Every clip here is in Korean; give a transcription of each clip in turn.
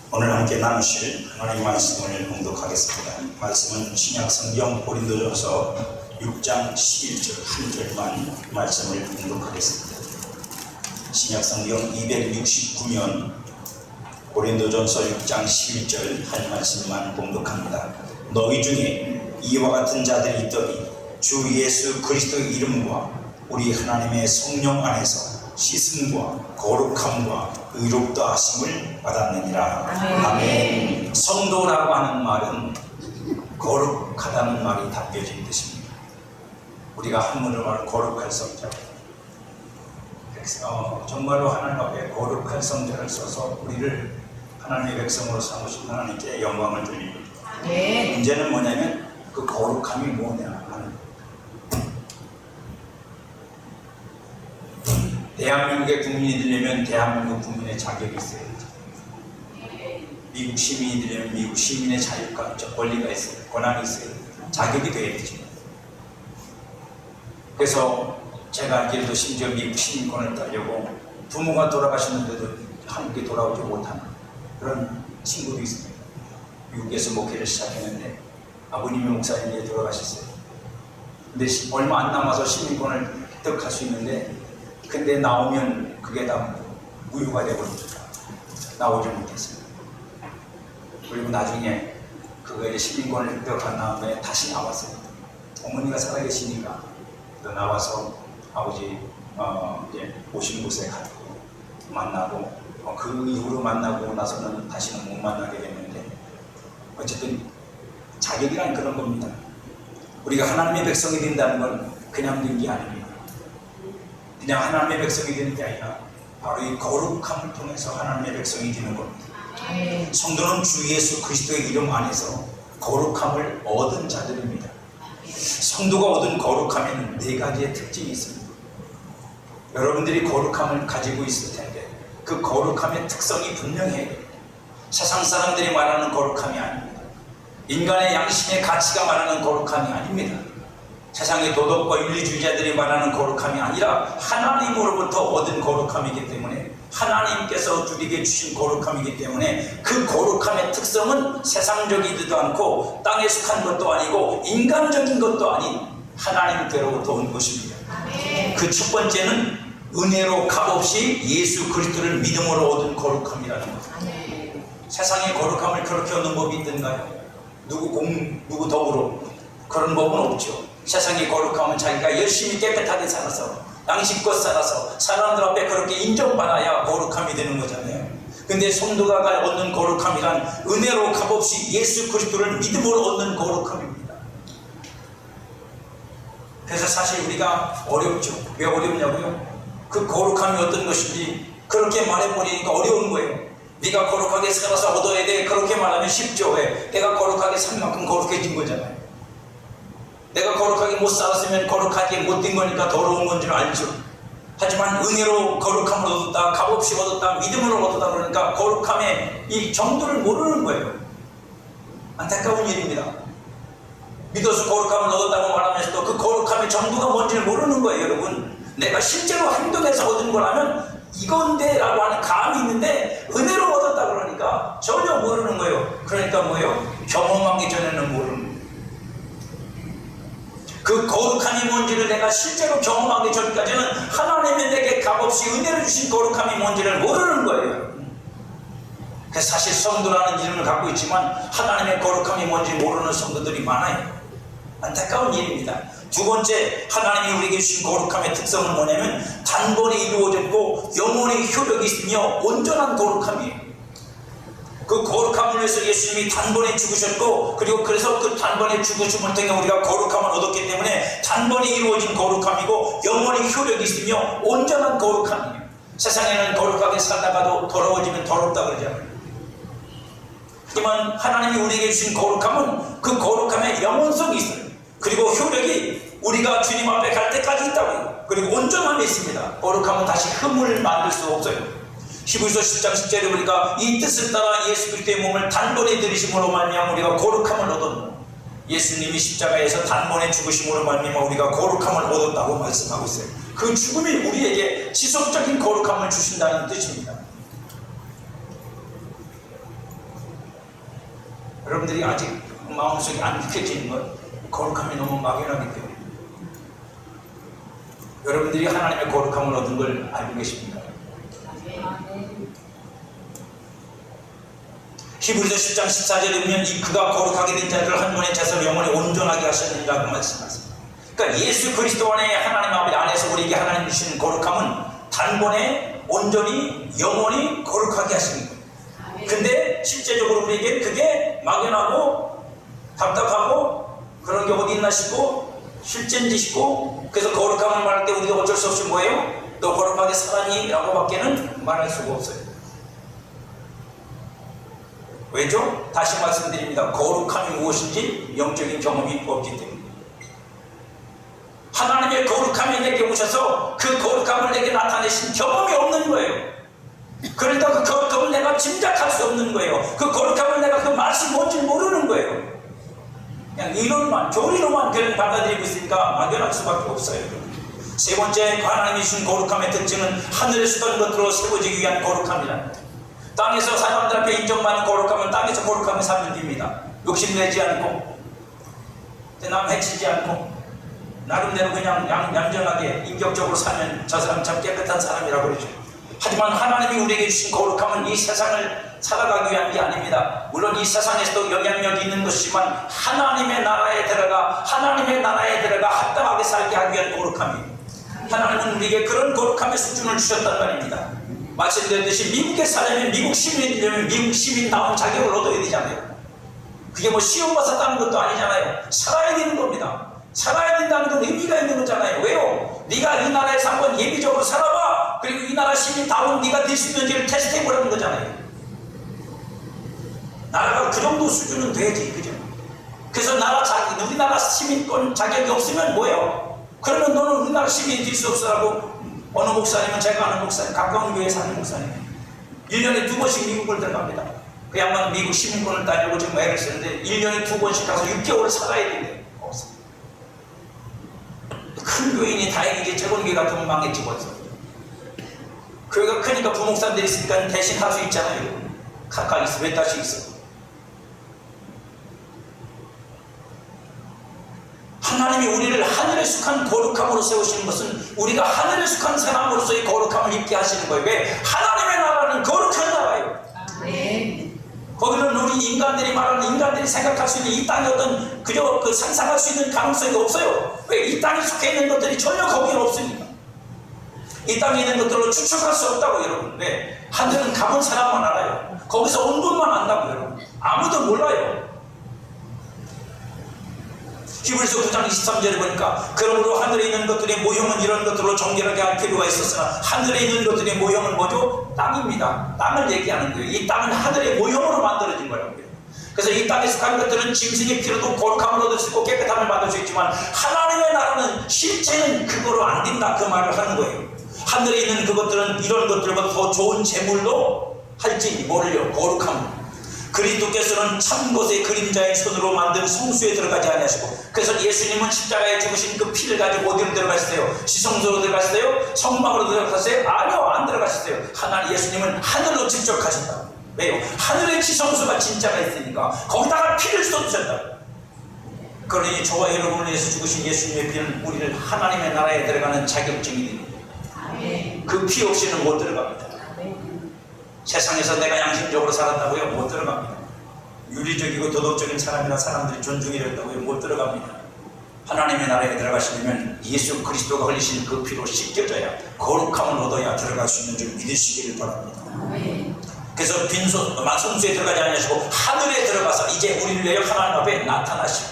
오늘 함께 나누실 하나님의 말씀을 봉독하겠습니다. 말씀은 신약성경 고린도전서 6장 11절 한 절만 말씀을 봉독하겠습니다. 신약성경 269면 고린도전서 6장 11절 한 말씀만 봉독합니다. 너희 중에 이와 같은 자들이 있더니 주 예수 그리스도의 이름과 우리 하나님의 성령 안에서 씻음과 거룩함과 의롭다 하심을 받았느니라. 아멘. 성도라고 하는 말은 거룩하다는 말이 담겨진 뜻입니다. 우리가 한문으로 말하는 거룩할 성자, 정말로 하나님 앞에 거룩할 성자를 써서 우리를 하나님의 백성으로 삼으신 하나님께 영광을 드립니다. 문제는 뭐냐면 그 거룩함이 뭐냐 하는, 대한민국의 국민이 되려면 대한민국 국민의 자격이 있어야 되죠. 미국 시민이 되려면 미국 시민의 자유가, 권리가 있어요. 권한이 있어요. 자격이 돼야 되죠. 그래서 제가 알기로도 심지어 미국 시민권을 따려고 부모가 돌아가셨는데도 함께 돌아오지 못하는 그런 친구도 있습니다. 미국에서 목회를 시작했는데 아버님이 목사님이 돌아가셨어요. 근데 얼마 안 남아서 시민권을 획득할 수 있는데, 근데 나오면 그게 다 무효가 되어버립니다. 나오지 못했어요. 그리고 나중에 그거에 시민권을 획득한 다음에 다시 나왔어요. 어머니가 살아계시니까 또 나와서 아버지 이제 오신 곳에 가고 만나고, 그 이후로 만나고 나서는 다시는 못 만나게 됐는데, 어쨌든 자격이란 그런 겁니다. 우리가 하나님의 백성이 된다는 건 그냥 된 게 아닙니다. 그냥 하나님의 백성이 되는 게 아니라 바로 이 거룩함을 통해서 하나님의 백성이 되는 겁니다. 성도는 주 예수 그리스도의 이름 안에서 거룩함을 얻은 자들입니다. 성도가 얻은 거룩함에는 4가지의 특징이 있습니다. 여러분들이 거룩함을 가지고 있을 텐데 그 거룩함의 특성이 분명해요. 세상 사람들이 말하는 거룩함이 아닙니다. 인간의 양심의 가치가 말하는 거룩함이 아닙니다. 세상의 도덕과 윤리주의자들이 말하는 거룩함이 아니라 하나님으로부터 얻은 거룩함이기 때문에, 하나님께서 우리에게 주신 거룩함이기 때문에 그 거룩함의 특성은 세상적이지도 않고 땅에 속한 것도 아니고 인간적인 것도 아닌 하나님께로부터 온 것입니다. 그 첫 번째는 은혜로 값없이 예수 그리스도를 믿음으로 얻은 거룩함이라는 것입니다. 세상의 거룩함을 그렇게 얻는 법이 있던가요? 누구 덕으로? 그런 법은 없죠. 세상의 거룩함은 자기가 열심히 깨끗하게 살아서 양심껏 살아서 사람들 앞에 그렇게 인정받아야 거룩함이 되는 거잖아요. 근데 성도가 얻는 거룩함이란 은혜로 값없이 예수 그리스도를 믿음으로 얻는 거룩함입니다. 그래서 사실 우리가 어렵죠. 왜 어렵냐고요? 그 거룩함이 어떤 것인지 그렇게 말해버리니까 어려운 거예요. 네가 거룩하게 살아서 얻어야 돼, 그렇게 말하면 쉽죠. 왜? 내가 거룩하게 산 만큼 거룩해진 거잖아요. 내가 거룩하게 못 살았으면 거룩하게 못 된 거니까 더러운 건 줄 알죠. 하지만 은혜로 거룩함을 얻었다, 값없이 얻었다, 믿음으로 얻었다 그러니까 거룩함의 이 정도를 모르는 거예요. 안타까운 일입니다. 믿어서 거룩함을 얻었다고 말하면서도 그 거룩함의 정도가 뭔지를 모르는 거예요. 여러분, 내가 실제로 행동해서 얻은 거라면 이건데 라고 하는 감이 있는데 은혜로 얻었다 그러니까 전혀 모르는 거예요. 그러니까 뭐예요? 경험하기 전에는 모르는 거예요. 그 거룩함이 뭔지를 내가 실제로 경험하기 전까지는 하나님이 내게 값없이 은혜를 주신 거룩함이 뭔지를 모르는 거예요. 그래서 사실 성도라는 이름을 갖고 있지만 하나님의 거룩함이 뭔지 모르는 성도들이 많아요. 안타까운 일입니다. 두 번째, 하나님이 우리에게 주신 거룩함의 특성은 뭐냐면 단번에 이루어졌고 영원의 효력이 있으며 온전한 거룩함이에요. 그 거룩함을 위해서 예수님이 단번에 죽으셨고, 그리고 그래서 그 단번에 죽으심을 통해 우리가 거룩함을 얻었기 때문에 단번에 이루어진 거룩함이고 영원히 효력이 있으며 온전한 거룩함이에요. 세상에는 거룩하게 살다가도 더러워지면 더럽다 그러잖아요. 하지만 하나님이 우리에게 주신 거룩함은 그 거룩함에 영원성이 있어요. 그리고 효력이 우리가 주님 앞에 갈 때까지 있다고요. 그리고 온전함이 있습니다. 거룩함은 다시 흠을 만들 수 없어요. 히브리서 10장 10절에 보니까 이 뜻을 따라 예수 그리스도의 몸을 단번에 들이심으로 말미암아 우리가 거룩함을 얻었노. 예수님이 십자가에서 단번에 죽으심으로 말미암아 우리가 거룩함을 얻었다고 말씀하고 있어요. 그 죽음이 우리에게 지속적인 거룩함을 주신다는 뜻입니다. 여러분들이 아직 마음속에 안 익혀지는 건 거룩함이 너무 막연하기 때문에. 여러분들이 하나님의 거룩함을 얻은 걸 알고 계십니까? 히브리서 10장 14절에 보면 이 그가 거룩하게 된 자들을 한 번의 제사로 영원히 온전하게 하셨느니라고 말씀하십니다. 그러니까 예수 그리스도 안에 하나님 아버지 안에서 우리에게 하나님 주시는 거룩함은 단번에 온전히 영원히 거룩하게 하시는 거예요. 근데 실제적으로 우리에게 그게 막연하고 답답하고 그런 게 어디 있나 싶고 실제인지 싶고, 그래서 거룩함을 말할 때 우리가 어쩔 수 없이 뭐예요? 너 거룩하게 살았니? 라고 밖에는 말할 수가 없어요. 왜죠? 다시 말씀드립니다. 거룩함이 무엇인지 영적인 경험이 없기 때문에. 하나님의 거룩함이 내게 오셔서 그 거룩함을 내게 나타내신 경험이 없는 거예요. 그러니까 그 거룩함을 내가 짐작할 수 없는 거예요. 그 거룩함을 내가 그 맛이 뭔지 모르는 거예요. 그냥 이론만, 교리로만 그냥 받아들이고 있으니까 막연할 수밖에 없어요. 세 번째, 하나님이 주신 거룩함의 특징은 하늘에 쓰던 것들로 세워지기 위한 거룩함이라는 거예요. 땅에서 사람들 앞에 인정받는 거룩함은 땅에서 거룩함을 살면 됩니다. 욕심내지 않고 남 해치지 않고 나름대로 그냥 얌전하게 인격적으로 살면 저 사람 참 깨끗한 사람이라고 그러죠. 하지만 하나님이 우리에게 주신 거룩함은 이 세상을 살아가기 위한 게 아닙니다. 물론 이 세상에서도 영향력이 있는 것이지만 하나님의 나라에 들어가 합당하게 살게 하기 위한 거룩함이에요. 하나님은 우리에게 그런 거룩함의 수준을 주셨단 말입니다. 말씀드렸듯이 미국에 살려면 미국 시민이 되려면 미국 시민다운 자격을 얻어야 되잖아요. 그게 뭐 시험 봐서 따는 것도 아니잖아요. 살아야 되는 겁니다. 살아야 된다는 건 의미가 있는 거잖아요. 왜요? 네가 이 나라에서 한번 예비적으로 살아봐. 그리고 이 나라 시민다운 네가 될 수 있는지를 테스트해보라는 거잖아요. 나라가 그 정도 수준은 돼야지, 그죠? 그래서 우리나라 시민권 자격이 없으면 뭐예요? 그러면 너는 우리나라 시민이 될 수 없어라고 어느 목사님은, 제가 아는 목사님, 가까운 교회에 사는 목사님 1년에 2번씩 미국을 들어갑니다. 그 양반은 미국 시민권을 따려고 지금 애를 쓰는데 1년에 2번씩 가서 6개월을 살아야 된대요. 큰 교인이 다행이지 적은 교회 같으면 망했지 벌써. 교회가 크니까 부목사님들이 있으니까 대신 할 수 있잖아요. 각각 있어, 몇 달씩 있어. 하나님이 우리를 하늘에 속한 거룩함으로 세우시는 것은 우리가 하늘에 속한 사람으로서의 거룩함을 입게 하시는 거예요. 왜? 하나님의 나라는 거룩한 나라예요. 거기는 우리 인간들이 말하는, 인간들이 생각할 수 있는 이 땅의 어떤 그저 그 상상할 수 있는 가능성이 없어요. 왜? 이 땅에 속해 있는 것들이 전혀 거기는 없으니까. 이 땅에 있는 것들로 추측할 수 없다고 여러분. 왜? 하늘은 가본 사람만 알아요. 거기서 온 분만 안다고 여러분. 아무도 몰라요. 히브리서 9장 23절에 보니까 그러므로 하늘에 있는 것들의 모형은 이런 것들로 정결하게 할 필요가 있었으나 하늘에 있는 것들의 모형은 뭐죠? 땅입니다. 땅을 얘기하는 거예요. 이 땅은 하늘의 모형으로 만들어진 거라고요. 그래서 이 땅에 속한 것들은 짐승의 피로도 거룩함을 얻을 수 있고 깨끗함을 받을 수 있지만 하나님의 나라는 실체는 그거로 안 된다, 그 말을 하는 거예요. 하늘에 있는 그것들은 이런 것들보다 더 좋은 재물로 할지 모를요. 거룩함을. 그리스도께서는 참 것의 그림자의 손으로 만든 성수에 들어가지 아니하시고, 그래서 예수님은 십자가에 죽으신 그 피를 가지고 어디로 들어가셨어요? 지성소로 들어가셨어요? 성막으로 들어가셨어요? 아니요, 안 들어가셨어요. 하나님 예수님은 하늘로 직접 가셨다. 왜요? 하늘의 지성소가 진짜가 있으니까 거기다가 피를 쏟으셨다. 그러니 저와 여러분을 위해서 죽으신 예수님의 피는 우리를 하나님의 나라에 들어가는 자격증이 됩니다. 그 피 없이는 못 들어갑니다. 세상에서 내가 양심적으로 살았다고요? 못 들어갑니다. 윤리적이고 도덕적인 사람이나 사람들이 존중해야 된다고요? 못 들어갑니다. 하나님의 나라에 들어가시려면 예수 그리스도가 흘리신 그 피로 씻겨져야, 거룩함을 얻어야 들어갈 수 있는 줄 믿으시기를 바랍니다. 그래서 성수에 들어가지 않으시고 하늘에 들어가서 이제 우리를 위하여 하나님 앞에 나타나시고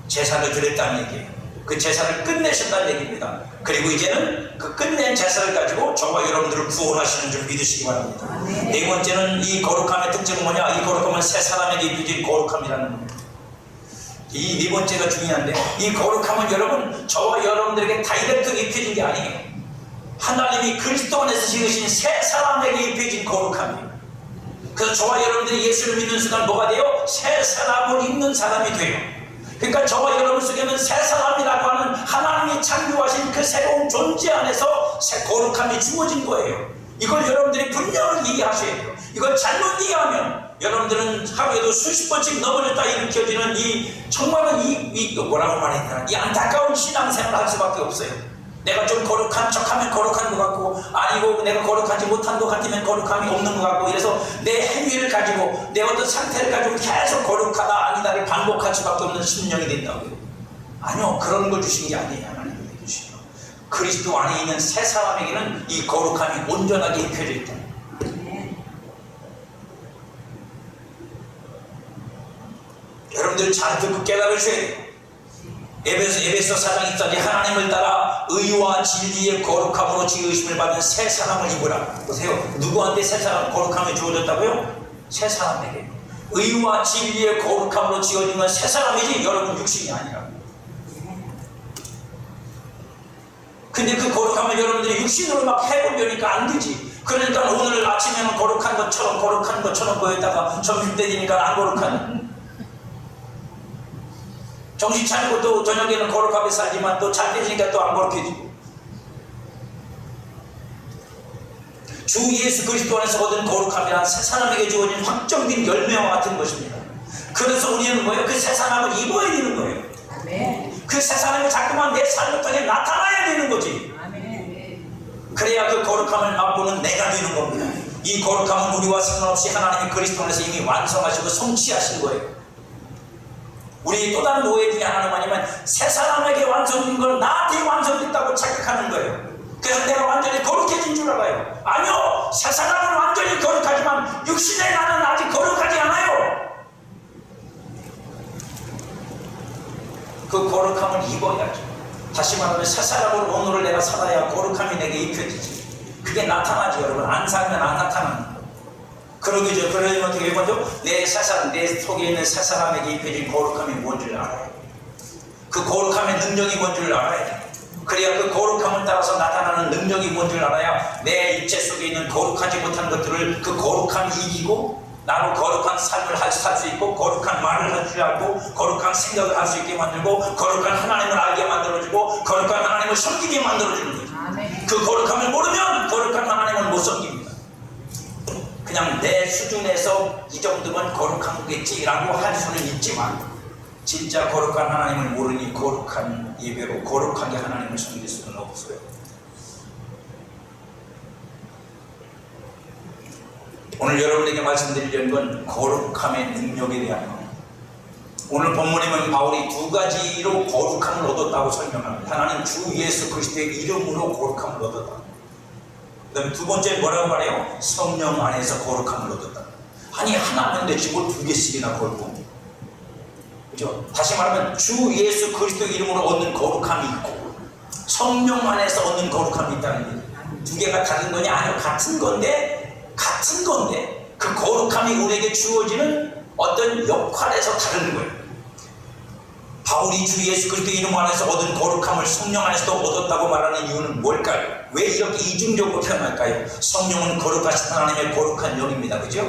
제사를 드렸다는 얘기예요. 그 제사를 끝내셨다는 얘기입니다. 그리고 이제는 그 끝낸 제사를 가지고 저와 여러분들을 구원하시는 줄 믿으시기 바랍니다. 네 번째는 이 거룩함의 특징은 뭐냐? 이 거룩함은 새 사람에게 입혀진 거룩함이라는 겁니다. 이 네 번째가 중요한데, 이 거룩함은 여러분, 저와 여러분들에게 다이렉트로 입혀진 게 아니에요. 하나님이 그리스도 안에서 지으신 새 사람에게 입혀진 거룩함이에요. 그래서 저와 여러분들이 예수를 믿는 순간 뭐가 돼요? 새 사람을 입는 사람이 돼요. 그러니까 저와 여러분 속에는 새 사람이라고 하는 하나님이 창조하신 그 새로운 존재 안에서 새 거룩함이 주어진 거예요. 이걸 여러분들이 분명히 이해하셔야 돼요. 이걸 잘못 이해하면 여러분들은 하루에도 수십 번씩 넘어졌다 일으켜지는 정말로 뭐라고 말해야 되나, 이 안타까운 신앙생활을 할 수밖에 없어요. 내가 좀 거룩한 척하면 거룩한 것 같고, 아니고 내가 거룩하지 못한 것 같으면 거룩함이 없는 것 같고, 이래서 내 행위를 가지고 내 어떤 상태를 가지고 계속 거룩하다 아니다를 반복할 수밖에 없는 심령이 된다고요. 아니요, 그런 걸 주신 게 아니에요. 하나님이 주신 거. 그리스도 안에 있는 새 사람에게는 이 거룩함이 온전하게 입혀져 있다. 여러분들 잘 듣고 깨달으셔야 돼요. 에베소 4장 2절에 하나님을 따라 의와 진리의 거룩함으로 지으심을 받은 새 사람을 입으라. 보세요. 누구한테 새 사람 거룩함이 주어졌다고요? 새 사람에게. 의와 진리의 거룩함으로 지어진 건 새 사람이지 여러분 육신이 아니라. 근데 그 거룩함을 여러분들이 육신으로 막 해보려니까 안 되지. 그러니까 오늘 아침에는 거룩한 것처럼 보였다가 점심때 되니까 안 거룩한. 정신 차리고 또 저녁에는 거룩하게 살지만 또 잘 되니까 또 안 거룩해지고. 주 예수 그리스도 안에서 얻은 거룩함이란 새 사람에게 주어진 확정된 열매와 같은 것입니다. 그래서 우리는 뭐예요? 그 새 사람을 입어야 되는 거예요. 아멘. 그 새 사람이 자꾸만 내 삶을 통해 나타나야 되는 거지. 아멘. 그래야 그 거룩함을 맛보는 내가 되는 겁니다. 이 거룩함은 우리와 상관없이 하나님이 그리스도 안에서 이미 완성하시고 성취하신 거예요. 우리 또 다른 오해 중에 하나는 뭐냐면 새 사람에게 완성된 걸 나한테 완성됐다고 착각하는 거예요. 그래서 내가 완전히 거룩해진 줄 알아요. 아니요, 새 사람은 완전히 거룩하지만 육신의 나는 아직 거룩하지 않아요. 그 거룩함을 입어야죠. 다시 말하면 새 사람으로 오늘을 내가 살아야 거룩함이 내게 입혀지지. 그게 나타나지. 여러분 안 살면 안 나타나는 거예요. 그러기죠. 그러면 어떻게 해보죠? 내 속에 있는 새 사람에게 입혀진 거룩함이 뭔지를 알아요. 그 거룩함의 능력이 뭔지를 알아야 돼요. 그래야 그 거룩함을 따라서 나타나는 능력이 뭔지를 알아야 내 육체 속에 있는 거룩하지 못한 것들을 그 거룩함이 이기고 나로 거룩한 삶을 살 수 있고, 거룩한 말을 할 줄 알고, 거룩한 생각을 할 수 있게 만들고, 거룩한 하나님을 알게 만들어주고, 거룩한 하나님을 섬기게 만들어주는 거죠. 아멘. 그 거룩함을 모르면 거룩한 하나님을 못 섬깁니다. 그냥 내 수준에서 이 정도면 거룩한 거겠지라고 할 수는 있지만 진짜 거룩한 하나님을 모르니 거룩한 예배로 거룩하게 하나님을 섬길 수는 없어요. 오늘 여러분에게 말씀드리려는 건 거룩함의 능력에 대한 겁니다. 오늘 본문에 보면 바울이 두 가지로 거룩함을 얻었다고 설명합니다. 하나는 주 예수 그리스도의 이름으로 거룩함을 얻었다. 그 다음에 두 번째 뭐라고 말해요? 성령 안에서 거룩함을 얻었다. 아니 하나만 되지 뭘 두 개씩이나 거룩함. 그죠? 다시 말하면 주 예수 그리스도 이름으로 얻는 거룩함이 있고 성령 안에서 얻는 거룩함이 있다는 거예요. 두 개가 다른 거냐? 아니요, 같은 건데 그 거룩함이 우리에게 주어지는 어떤 역할에서 다른 거예요. 바울이 주 예수 그리스도 이름 안에서 얻은 거룩함을 성령 안에서도 얻었다고 말하는 이유는 뭘까요? 왜 이렇게 이중적으로 표현할까요? 성령은 거룩하신 하나님의 거룩한 영입니다. 그죠?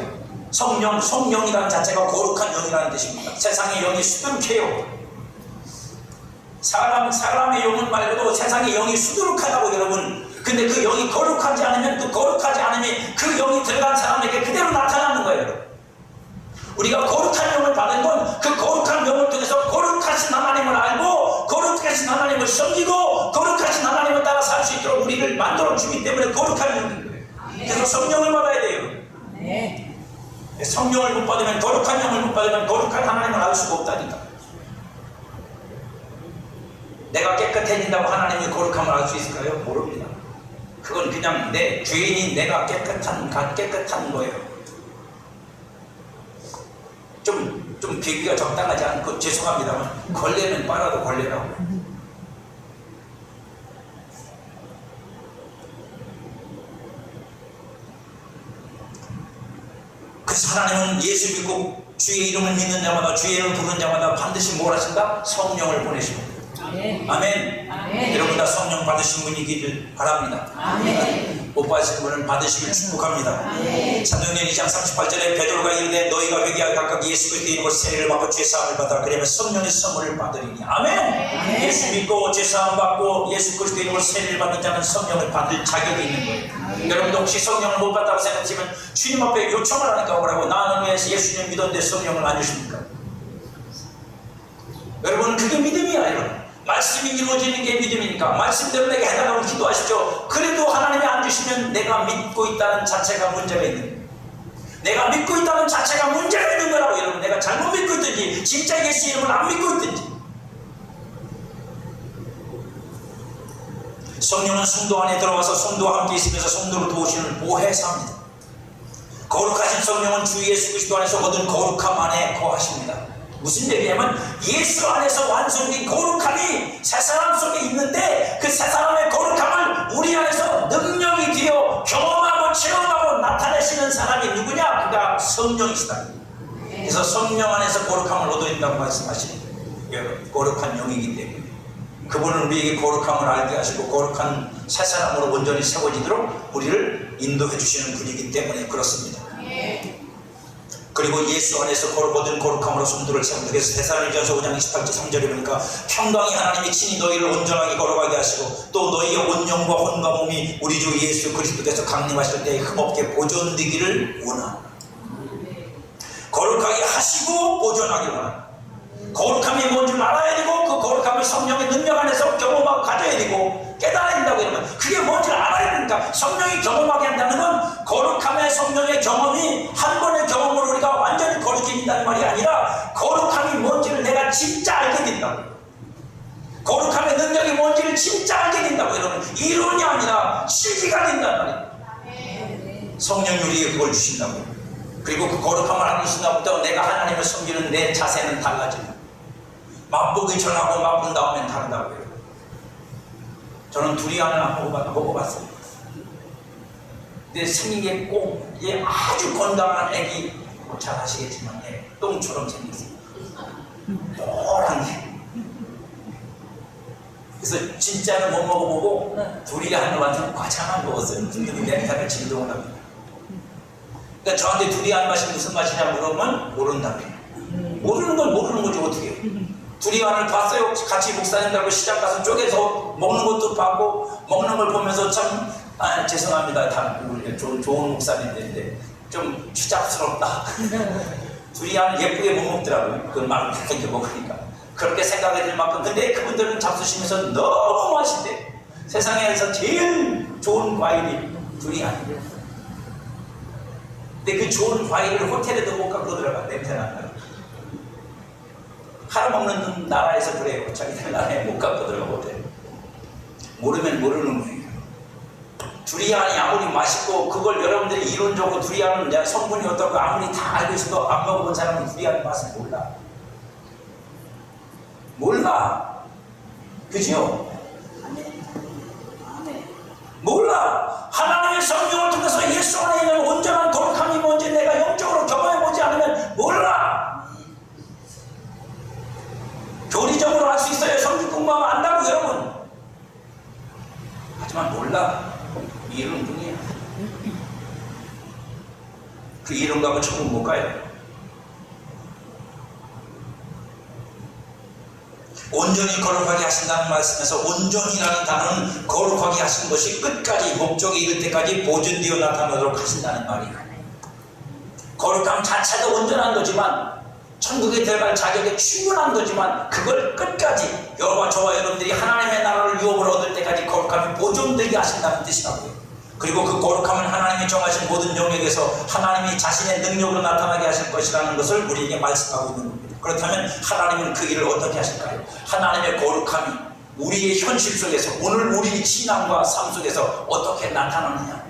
성령이라는 자체가 거룩한 영이라는 뜻입니다. 세상의 영이 수두룩해요. 사람의 영은 말고도 세상의 영이 수두룩하다고 여러분. 근데 그 영이 거룩하지 않으면 그 거룩하지 않으면 그 영이 들어간 사람에게 그대로 나타나는 거예요. 우리가 거룩한 영을 받은 건 그 거룩한 영을 통해서 거룩하신 하나님을 알고 거룩하신 하나님을 섬기고 거룩하신 하나님을 따라 살 수 있도록 우리를 만들어주기 때문에 거룩한 영인 거예요. 그래서 성령을 받아야 돼요. 네. 성령을 못 받으면, 거룩한 영을 못 받으면 거룩한 하나님을 알 수가 없다니까. 내가 깨끗해진다고 하나님의 거룩함을 알 수 있을까요? 모릅니다. 그건 그냥 내 죄인인 내가 깨끗한 거예요. 좀 비교가 적당하지 않고 죄송합니다만 걸레는 빨아도 걸레라고. 그래서 하나님은 예수 믿고 주의 이름을 믿는 자마다, 주의 이름을 부르는 자마다 반드시 뭘 하신다? 성령을 보내십니다. 아멘. 아멘. 아멘. 여러분 다 성령 받으신 분이기를 바랍니다. 아멘. 못 받으신 분은 받으시길 축복합니다. 사도행전 2장 38절에 베드로가 이르되 너희가 회개하여 각각 예수 그리스도의 이름으로 세례를 받고 죄사함을 받아 그러면 성령의 선물을 받으리니. 아멘. 아멘. 예수 믿고 죄사함 받고 예수 그리스도의 이름으로 세례를 받는 자는 성령을 받을 자격이 있는 거예요. 여러분도 혹시 성령을 못 받다고 생각하시면 주님 앞에 요청을 하니까 뭐라고? 나는 왜 예수님 믿었는데 성령을 안 주십니까? 여러분, 그게 믿음이야. 여러분, 말씀이 이루어지는 게 믿음이니까 말씀대로 내게 해달라고 기도하시죠. 그래도 하나님이 안 주시면 내가 믿고 있다는 자체가 문제가 있는 거예요. 내가 믿고 있다는 자체가 문제가 있는 거라고. 여러분, 내가 잘못 믿고 있든지 진짜 예수 이름을 안 믿고 있든지. 성령은 성도 안에 들어와서 성도와 함께 있으면서 성도를 도우시는 보혜사입니다. 거룩하신 성령은 주 예수 그리스도 안에서 얻은 거룩함 안에 거하십니다. 무슨 얘기냐면 예수 안에서 완성된 거룩함이 새 사람 속에 있는데 그 새 사람의 거룩함을 우리 안에서 능력이 되어 경험하고 체험하고 나타내시는 사람이 누구냐? 그가 성령이시다. 그래서 성령 안에서 거룩함을 얻어 있다고 말씀하시는 거예요. 거룩한 영이기 때문에 그분은 우리에게 거룩함을 알게 하시고 거룩한 새 사람으로 온전히 세워지도록 우리를 인도해 주시는 분이기 때문에 그렇습니다. 그리고 예수 안에서 얻은 거룩함으로 성도를 세운다. 그래서 데살로니가전서 5장 28절 3절에 보니까 평강이 하나님이 친히 너희를 온전하게 거룩하게 하시고 또 너희의 온 영과 혼과 몸이 우리 주 예수 그리스도께서 강림하실 때에 흠없게 보존되기를 원하노라. 거룩하게 하시고 보존하기를 원하노라. 거룩함이 뭔 줄 알아야 되고 그 거룩함을 성령의 능력 안에서 경험하고 가져야 되고 깨달아야 된다고 이러면 그게 뭔지 알아야 되니까 성령이 경험하게 한다는 건 거룩함의 성령의 경험이 한 번의 경험으로 우리가 완전히 거룩해진다는 말이 아니라 거룩함이 뭔지를 내가 진짜 알게 된다고. 거룩함의 능력이 뭔지를 진짜 알게 된다고. 여러분, 이론이 아니라 실기가 된단 말이에요. 성령이 우리에게 그걸 주신다고. 그리고 그 거룩함을 하는 순간부터 내가 하나님을 섬기는 내 자세는 달라집니다. 맛보기 전하고 맛본 다음엔 다르다고 해요. 저는 두리안을 안 먹어봤어요. 근데 생긴 게 꼭 아주 건강한 애기 잘 아시겠지만 똥처럼 생겼어요. 노란 게. 그래서 진짜는 못 먹어보고 두리안을 완전 과자만 먹었어요. 근데 냄새가 진동을 합니다. 그러니까 저한테 두리안 맛이 무슨 맛이냐 물어보면 모른다고 해요. 모르는 걸 모르는 거지 어떻게 해요. 두리안을 봤어요. 같이 목사님들하고 시장 가서 쪼개서 먹는 것도 봤고 먹는 걸 보면서 참 죄송합니다. 다 좋은 목사님들인데 좀 추잡스럽다. 두리안을 예쁘게 못 먹더라고요. 그걸 막 이렇게 먹으니까 그렇게 생각이 들 만큼. 근데 그분들은 잡수시면서 너무 맛있대. 세상에서 제일 좋은 과일이 두리안이에요. 근데 그 좋은 과일을 호텔에도 못 갖고 들어가. 냄새 난다고. 팔아먹는 나라에서 그래요. 자기들 나라에 못 갖고 들어가거든. 모르면 모르는 거예요. 두리안이 아무리 맛있고 그걸 여러분들이 이론적으로 두리안은 성분이 어떻고 아무리 다 알고 있어도 안 먹어본 사람은 두리안 맛을 몰라. 몰라. 그죠? 몰라. 하나님의 성령을 통해서 예수 안에 있는 온전한 거룩함이 뭔지 내가 영적으로 경험해보지 않으면 몰라. 교리적으로 알 수 있어요. 성경 공부하면 안다고 여러분. 하지만 몰라. 이론 뿐이야. 그 이론 가면 천국 못 가요. 온전히 거룩하게 하신다는 말씀에서 온전이라는 단어는 거룩하게 하신 것이 끝까지 목적에 이를 때까지 보존되어 나타나도록 하신다는 말이에요. 거룩함 자체도 온전한 거지만 천국에 들어갈 자격에 충분한 거지만 그걸 끝까지 저와 여러분들이 하나님의 나라를 유업을 얻을 때까지 거룩함이 보존되게 하신다는 뜻이라고요. 그리고 그 거룩함은 하나님이 정하신 모든 영역에서 하나님이 자신의 능력으로 나타나게 하실 것이라는 것을 우리에게 말씀하고 있는 겁니다. 그렇다면 하나님은 그 일을 어떻게 하실까요? 하나님의 거룩함이 우리의 현실 속에서 오늘 우리 신앙과 삶 속에서 어떻게 나타나느냐.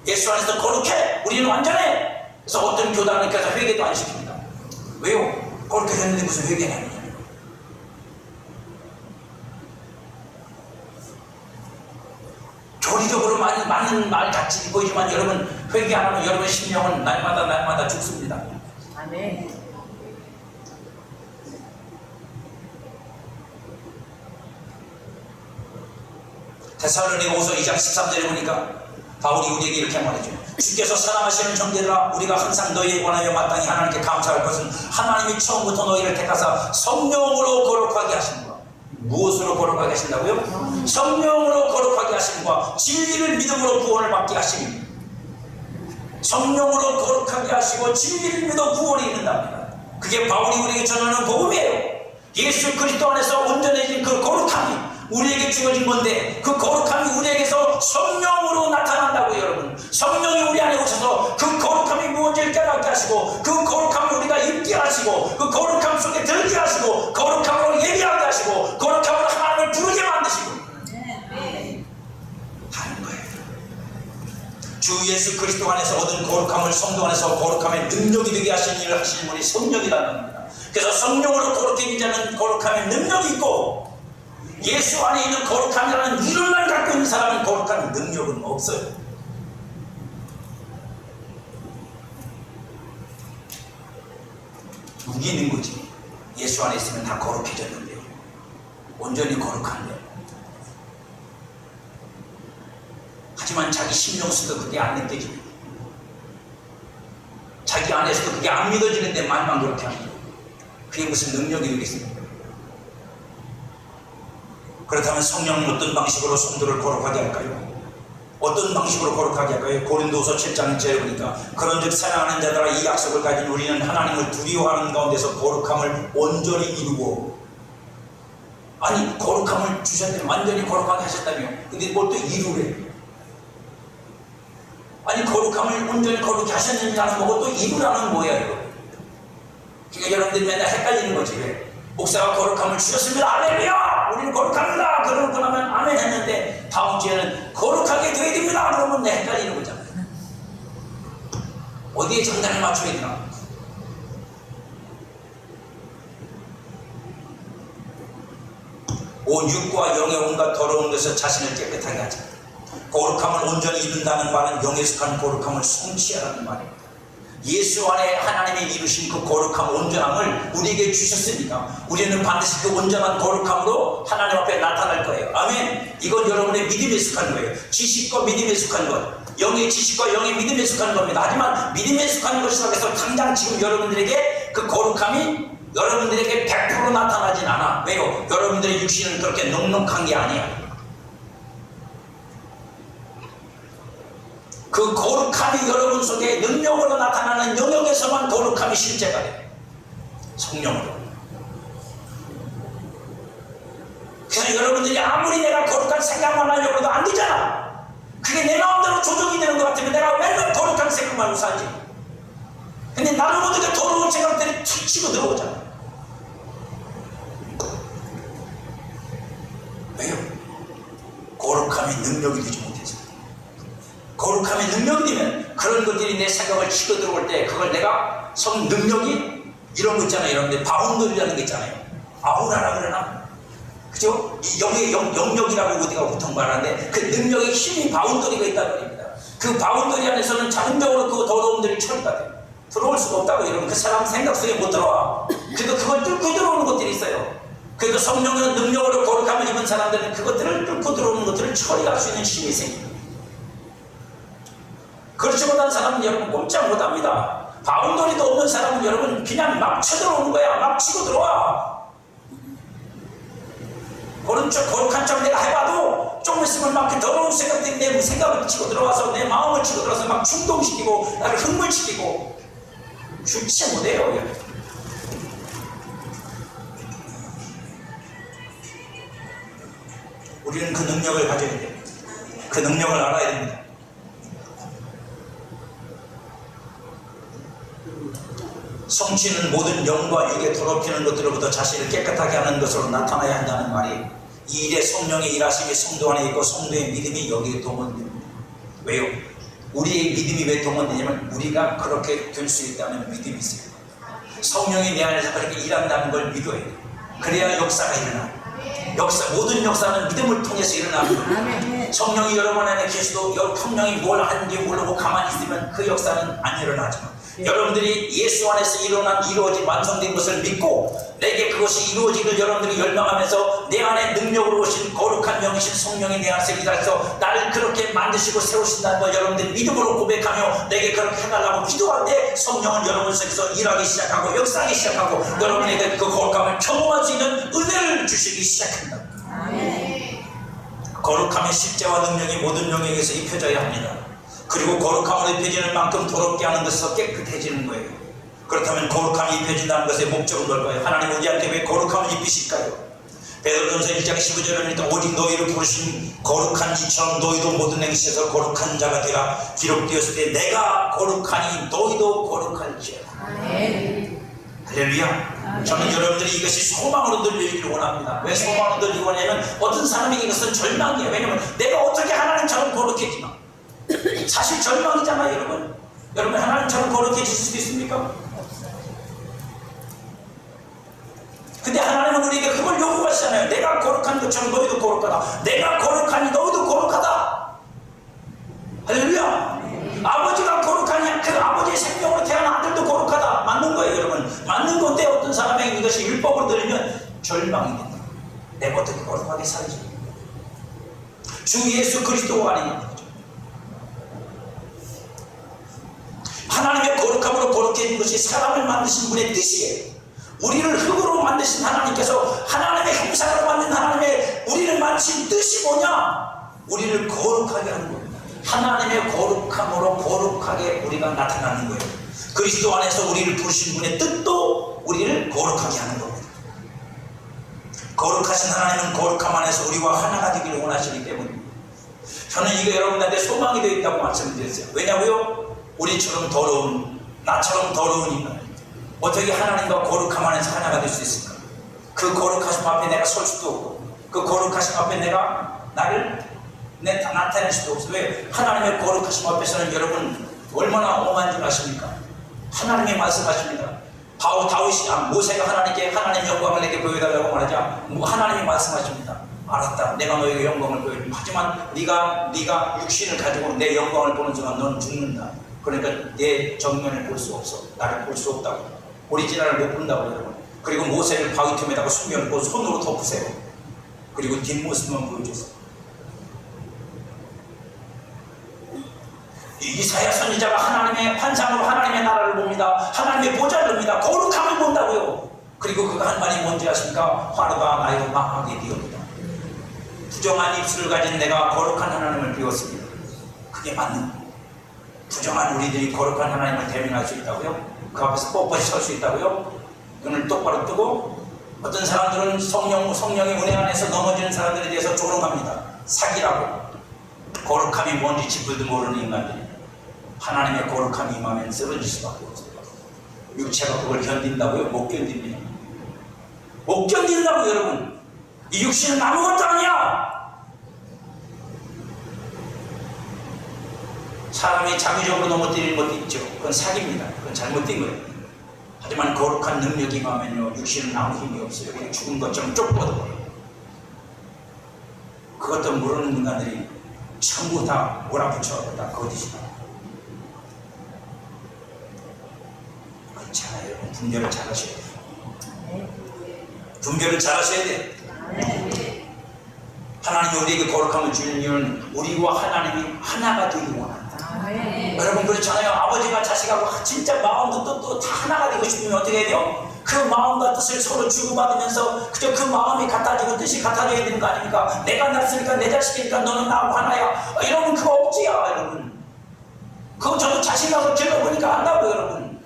예수 안에서 거룩해. 우리는 완전해. 그래서 어떤 교단님께서 회개도 안 시킵니다. 왜요? 거룩해 됐는데 무슨 회개를 하느냐. 교리적으로 많은 말 같이 보이지만 여러분 회개 안 하면 여러분 심령은 날마다 죽습니다. 아멘. 데살로니가후서 2장 13절에 보니까 바울이 우리에게 이렇게 말해줘요. 주께서 사랑하시는 형제들아, 우리가 항상 너희에 관하여 마땅히 하나님께 감사할 것은 하나님이 처음부터 너희를 택하사 성령으로 거룩하게 하신 것. 무엇으로 거룩하게 하신다고요? 성령으로 거룩하게 하심과 진리를 믿음으로 구원을 받게 하심. 성령으로 거룩하게 하시고 진리를 믿어 구원이 있는답니다. 그게 바울이 우리에게 전하는 복음이에요. 예수 그리스도 안에서 온전해진 그 거룩함이 우리에게 주어진 건데, 그 거룩함이 우리에게서 성령으로 나타난다고요. 여러분, 성령이 우리 안에 오셔서 그 거룩함이 무엇인지를 깨닫게 하시고, 그 거룩함을 우리가 입게 하시고, 그 거룩함 속에 들게 하시고, 거룩함으로 예비하게 하시고, 거룩함으로 하나님을 부르게 만드시고 하는 거예요. 주 예수 그리스도 안에서 얻은 거룩함을 성도 안에서 거룩함의 능력이 되게 하신 일을 하시는 분이 성령이라는 겁니다. 그래서 성령으로 거룩해지는 자는 거룩함의 능력이 있고, 예수 안에 있는 거룩함이라는 이름만 갖고 있는 사람은 거룩한 능력은 없어요. 우기는 거지. 예수 안에 있으면 다 거룩해졌는데요. 온전히 거룩한데. 하지만 자기 심령 속도 그게 안 느껴집니다. 자기 안에서도 그게 안 믿어지는데 말만 그렇게 합니다. 그게 무슨 능력이 되겠습니까? 그렇다면 성령은 어떤 방식으로 성도를 거룩하게 할까요? 어떤 방식으로 거룩하게 할까요? 고린도서 7장 1절에 보니까 그런즉 사랑하는 자들아 이 약속을 가진 우리는 하나님을 두려워하는 가운데서 거룩함을 온전히 이루고, 아니 거룩함을 주셨다며, 완전히 거룩하게 하셨다며, 근데 뭘 또 이루래? 아니 거룩함을 온전히 거룩히 하셨느냐는 거고 또 이루라는 뭐야 이거? 그러니까 여러분들이 맨날 헷갈리는 거지. 왜? 목사가 거룩함을 주셨습니다, 할렐루야, 우리는 거룩합니다, 그러고 나면 아멘 했는데 다음 주에는 거룩하게 되어야 됩니다 그러면 내 헷갈리는 거잖아요. 어디에 장단을 맞춰야 되나? 온 육과 영의 온갖 더러운 것에서 자신을 깨끗하게 하자. 거룩함을 온전히 이룬다는 말은 영에 속한 거룩함을 성취하라는 말입니다. 예수 안에 하나님이 이루신 그 거룩함, 온전함을 우리에게 주셨으니까 우리는 반드시 그 온전한 거룩함으로 하나님 앞에 나타날 거예요. 아멘. 이건 여러분의 믿음에 속한 거예요. 지식과 믿음에 속한 것, 영의 지식과 영의 믿음에 속한 겁니다. 하지만 믿음에 속한 것이라고 해서 당장 지금 여러분들에게 그 거룩함이 여러분들에게 100% 나타나진 않아. 왜요? 여러분들의 육신은 그렇게 넉넉한 게 아니야. 그 거룩함이 여러분 속에 능력으로 나타나는 영역에서만 거룩함이 실제가 돼요. 성령으로. 그래서 여러분들이 아무리 내가 거룩한 생각만 하려고 해도 안 되잖아. 그게 내 마음대로 조정이 되는 것 같으면 내가 맨날 거룩한 생각만 하고 살지. 근데 나를 모르게 더러운 생각들이 툭 치고 들어오잖아. 왜요? 거룩함이 능력이 되지 못해서. 거룩함의 능력이 되면 그런 것들이 내 생각을 치고 들어올 때 그걸 내가 성 능력이 이런 거 있잖아요. 여러분들 바운더리라는 게 있잖아요. 아우라라 그러나? 그죠? 이 영의 영역이라고 우리가 보통 말하는데 그 능력의 힘이 바운더리가 있다는 겁니다. 그 바운더리 안에서는 자동적으로 그 더러움들이 처리가 돼요. 들어올 수가 없다고. 여러분 그 사람 생각 속에 못 들어와. 그래도 그걸 뚫고 들어오는 것들이 있어요. 그래도 성령의 능력으로 거룩함을 입은 사람들은 그것들을 뚫고 들어오는 것들을 처리할 수 있는 힘이 생깁니다. 그렇지 못한 사람은 여러분 꼼짝 못합니다. 바운더리도 없는 사람은 여러분 그냥 막 쳐들어오는 거야. 막 치고 들어와. 오른쪽 거룩한 척 내가 해봐도 조금 있으면 막 더러운 생각들이 내 생각을 치고 들어와서 내 마음을 치고 들어와서 막 충동시키고 나를 흥분시키고 주체 못해요. 여러분. 우리는 그 능력을 가져야 돼요. 그 능력을 알아야 됩니다. 성취는 모든 영과 육에 더럽히는 것들로부터 자신을 깨끗하게 하는 것으로 나타나야 한다는 말이, 이 일에 성령의 일하심이 성도 안에 있고 성도의 믿음이 여기에 동원됩니다. 왜요? 우리의 믿음이 왜 동원되냐면 우리가 그렇게 될 수 있다는 믿음이 있어요. 성령이 내 안에서 그렇게 일한다는 걸 믿어야 돼요. 그래야 역사가 일어나요. 모든 역사는 믿음을 통해서 일어나는 거예요. 성령이 여러분 안에 계셔도 성령이 뭘 하는지 모르고 가만히 있으면 그 역사는 안 일어나지만 여러분들이 예수 안에서 이루어진 완성된 것을 믿고 내게 그것이 이루어지길 여러분들이 열망하면서 내 안에 능력으로 오신 거룩한 영이신 성령이 내 안에서 일하셔서 나를 그렇게 만드시고 세우신다는 걸 여러분들이 믿음으로 고백하며 내게 그렇게 해달라고 기도할 때 성령은 여러분 속에서 일하기 시작하고 역사하기 시작하고 여러분에게 그 거룩함을 경험할 수 있는 은혜를 주시기 시작한다. 거룩함의 실제와 능력이 모든 영역에서 입혀져야 합니다. 그리고 거룩함으로 입혀지는 만큼 더럽게 하는 것에서 깨끗해지는 거예요. 그렇다면 거룩함이 입혀진다는 것의 목적은 뭘까요? 하나님 우리한테 왜 거룩함을 입히실까요? 베드로전서 1장 15절에 오직 너희를 부르신 거룩한 이처럼 너희도 모든 행실에서 거룩한 자가 되라. 기록되었을 때 내가 거룩하니 너희도 거룩할지어다. 할렐루야. 저는 여러분들이 이것이 소망으로 들리기를 원합니다. 왜 소망으로 들리기 원하냐면 어떤 사람에게 이것은 절망이에요. 왜냐면 내가 어떻게 하나님처럼 거룩해지나. 사실 절망이잖아요. 여러분 하나님처럼 거룩해질 수도 있습니까? 근데 하나님은 우리에게 그걸 요구하시잖아요. 내가 거룩한 것처럼 너희도 거룩하다. 내가 거룩하니 너희도 거룩하다. 할렐루야. 아버지가 거룩하니 그 아버지의 생명으로 태어난 아들도 거룩하다. 맞는 거예요. 여러분 맞는 건데 어떤 사람에게 이것이 율법으로 들리면 절망이 된다. 내가 어떻게 거룩하게 살지? 주 예수 그리스도가 아닌 거죠. 하나님의 거룩함으로 거룩해진 것이 사람을 만드신 분의 뜻이에요. 우리를 흙으로 만드신 하나님께서 하나님의 형상으로 만든 하나님의 우리를 만드신 뜻이 뭐냐? 우리를 거룩하게 하는 겁니다. 하나님의 거룩함으로 거룩하게 우리가 나타나는 거예요. 그리스도 안에서 우리를 부르신 분의 뜻도 우리를 거룩하게 하는 겁니다. 거룩하신 하나님은 거룩함 안에서 우리와 하나가 되기를 원하시기 때문입니다. 저는 이거 여러분들한테 소망이 되어 있다고 말씀드렸어요. 왜냐고요? 우리처럼 더러운, 나처럼 더러운 인간 어떻게 하나님과 거룩함 안에서 하나가 될 수 있을까? 그 거룩하심 앞에 내가 설 수도 없고 그 거룩하심 앞에 내가 나를 나타낼 수도 없어요. 왜? 하나님의 거룩하심 앞에서는 여러분 얼마나 엄한 줄 아십니까? 하나님이 말씀하십니다. 모세가 하나님께 하나님의 영광을 내게 보여달라고 말하자 하나님이 말씀하십니다. 알았다. 내가 너에게 영광을 보여줄게. 하지만 네가 육신을 가지고 내 영광을 보는 순간 너는 죽는다. 그러니까 내 정면을 볼 수 없어. 나를 볼 수 없다고. 오리지널을 못 본다고 여러분. 그리고 모세를 바위 틈에다가 숨겨놓고 손으로 덮으세요. 그리고 뒷모습만 보여주세요. 이사야 선지자가 하나님의 환상으로 하나님의 나라를 봅니다. 하나님의 보좌를 봅니다. 거룩함을 본다고요. 그리고 그가 한 말이 뭔지 아십니까? 화로가 나로 망하게 되었다. 부정한 입술을 가진 내가 거룩한 하나님을 비웠습니다. 그게 맞는 거예요. 부정한 우리들이 거룩한 하나님을 대면할 수 있다고요? 그 앞에서 뻣뻣이 설 수 있다고요? 눈을 똑바로 뜨고 어떤 사람들은 성령의 은혜 안에서 넘어지는 사람들에 대해서 조롱합니다. 사기라고. 거룩함이 뭔지 지풀도 모르는 인간들이 하나님의 거룩함이 임하면 쓰러질 수밖에 없어요. 육체가 그걸 견딘다고요? 못 견딥니다. 못 견딘다고 여러분. 이 육신은 아무것도 아니야. 사람이 자기적으로 넘어뜨리는 것도 있죠. 그건 사기입니다. 그건 잘못된 거예요. 하지만 거룩한 능력이 임하면요 육신은 아무 힘이 없어요. 그냥 죽은 것처럼 쫓겨버려요. 그것도 모르는 인간들이 전부 다 몰아붙여갖고 다 거짓이다. 그렇잖아요. 여러분 분별을 잘 하셔야 돼요. 분별을 잘 하셔야 돼요. 하나님이 우리에게 거룩함을 주는 이유는 우리와 하나님이 하나가 되기 원한다. 여러분 그렇잖아요. 아버지가 자식하고 진짜 마음도 뜻도 다 하나가 되고 싶으면 어떻게 해야 돼요? 그 마음과 뜻을 서로 주고받으면서 그저 그 마음이 같아지고 뜻이 같아져야 되는 거 아닙니까? 내가 낳았으니까 내 자식이니까 너는 나하고 하나야. 여러분 그거 없지야 여러분. 그거 저도 자식하고 길러보니까 안다고요 여러분.